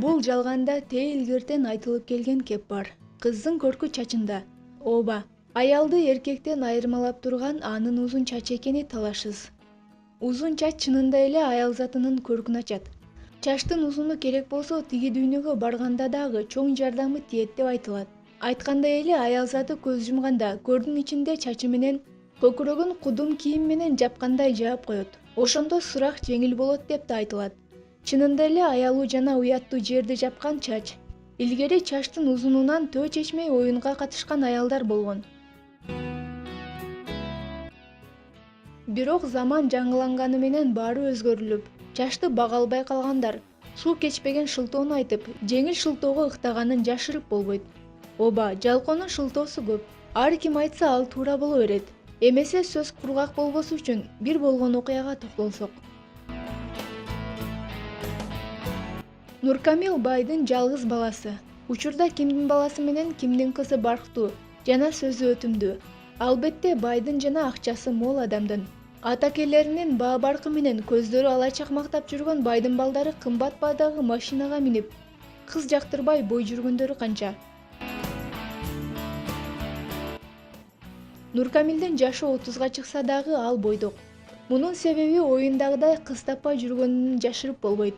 Бул жалганда илгертен айтылып келген кеп бар. Кыздын көркү чачында. Ооба, аялды эркектен айырмалап турган анын узун чачы экени талашсыз. Узун чач чынында эле аял затынын көркүн ачат. Чачтын узуну керек болсо тиги дүйнөгө барганда дагы чоң жардамы тиет деп айтылат. Айткандай эле аял заты көз жумганда көрдүн ичинде чачы менен көкүрөгүн кудум кийим менен жапкандай жаап коет. Ошондо сурак жеңил болот деп да айтылат. Чынында эле аялуу жана уяттуу жерди жапкан чач. Илгери чачтын узунунан төө чечмей оюнга катышкан аялдар болгон. Бирок заман жаңыланганы менен баары өзгөрүлүп, чачты бага албай калгандар суу кечпеген шылтоону айтып, жеңил шылтоого ыктаганын жашырып болбойт. Ооба, жалкоонун шылтоосу көп. Ар ким айтса ал туура боло берет. Эмесе сөз кургак болбосу үчүн бир болгон окуяга токтолсок. Нуркамил байдын жалгыз баласы. Учурда кимдин баласы менен кимдин кызы барктуу жана сөзү өтүмдүү. Албетте байдын жана акчасы мол адамдын. Атакелеринин баа баркы менен көздөрү ала чакмактап жүргөн байдын балдары кымбат баадагы машинага минип, кыз жактырбай бой жүргөндөрү канча. Нуркамилдин жашы 30га чыкса дагы ал бойдок. Мунун себеби оюндагыдай кыз таппай жүргөнүн жашырып болбойт.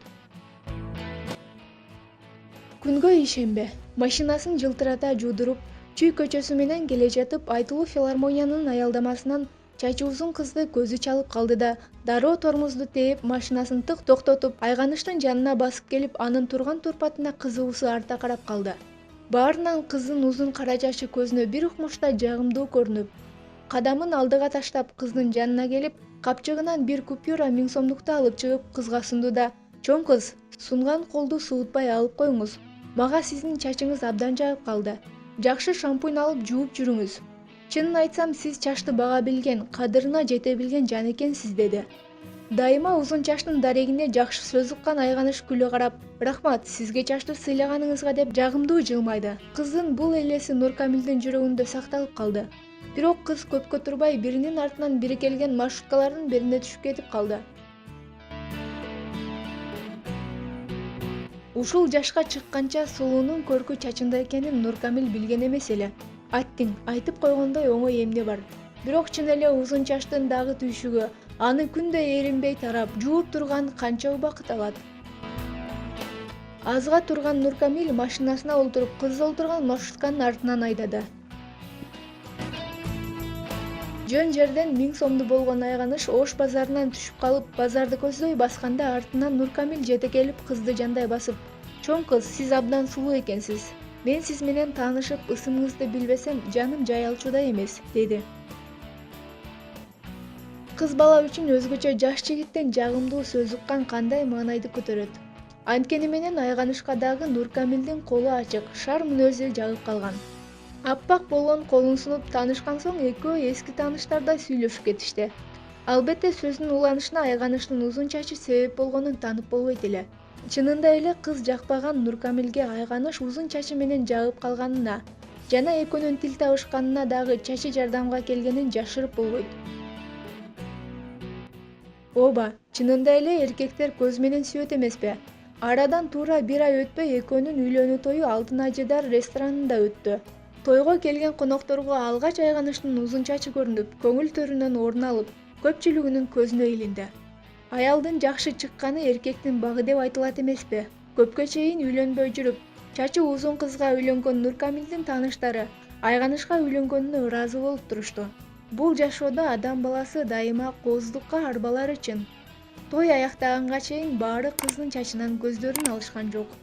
Күнгө ишембе, машинасын жылтырата жуудуруп, Чүй көчөсү менен келе жатып, айтылуу филармониянын аялдамасынан чачы узун кызды көзү чалып калды да, дароо тормозду тээп, машинасын тык токтотуп, айганыштын жанына басып келип, анын турган турпатына кызыгуусу арта карап калды. Баарынан кыздын узун кара чачы көзүнө бир укмушта жагымдуу көрүнүп, кадамын алдыга таштап, кыздын жанына келип, капчыгынан бир купюра 1000 сомдукту алып чыгып, кызга сунду да: "Чоң кыз, сунган колду суутпай алып коюңуз. Мага сиздин чачыңыз абдан жагып калды. Жакшы шампунь алып жууп жүрүңүз. Чынын айтсам, сиз чачты бага билген, кадырына жете билген жан экенсиз" деди. Дайыма узун чачтын дарегине жакшы сөз уккан айганыш күлө карап: "Рахмат, сизге чачты сыйлаганыңызга" деп жагымдуу жылмайды. Кыздын бул элеси Нуркамилдин жүрөгүндө сакталып калды. Бирок кыз көпкө турбай биринин артынан бири келген маршруткалардын бирине түшүп кетип калды. Ушул жашка чыкканча сулуунун көркү чачында экенин Нуркамил билген эмес эле. Айттың, айтып койгондой оңой эмне бар. Бирок чын эле узун чачтын дагы түйшүгү, аны күндө эринбей тарап, жууп турган канча убакыт алат. Азга турган Нуркамил машинасына олтуруп, кыз олтурган маршрутканын артынан айдады. Жөн жерден 1000 сомду болгон айганыш Ош базарынан түшүп калып, базарды көздөй басканда артынан Нуркамил жете келип, кызды жандай басып: "Чоң кыз, сиз абдан сулуу экенсиз. Мен сиз менен таанышып, ысымыңызды билбесем, жаным жай алчууда эмес" деди. Кыз бала үчүн өзгөчө жаш жигиттен жагымдуу сөз уккан кандай маанайды көтөрөт. Анткени менен айганышка дагы Нуркамилдин колу ачык, шар мүнөзү жагып калган. Аппак болгон колун сунуп таанышкан соң экөө эски тааныштардай сүйлөшүп кетишти. Албетте сөзүнүн уланышына айганыштын узун чачы себеп болгонун таанып болбойт эле. Чынында эле кыз жакпаган Нуркамилге айганыш узун чачы менен жагып калганына жана экөөнүн тил табышканына дагы чачы жардамга келгенин жашырып болбойт. Ооба, чынында эле эркектер көз менен сүйөт эмеспи? Арадан туура 1 ай өтпөй экөөнүн үйлөнүү тою Алтын Ажыдар ресторанында өттү. Тойго келген конокторго алгач айганыштын узун чачы көрүнүп, көңүл төрүнөн орун алып, көпчүлүгүнүн көзүнө илинди. Аялдын жакшы чыкканы эркектин багы деп айтылат эмеспи? Көпкө чейин үйлөнбөй жүрүп, чачы узун кызга үйлөнгөн Нуркамилдин тааныштары айганышка үйлөнгөнүнө ыраазы болуп турушту. Бул жашоодо адам баласы дайыма кооздукка арбалар үчүн. Той аяктаганга чейин баары кыздын чачынан көздөрүн алышкан жок.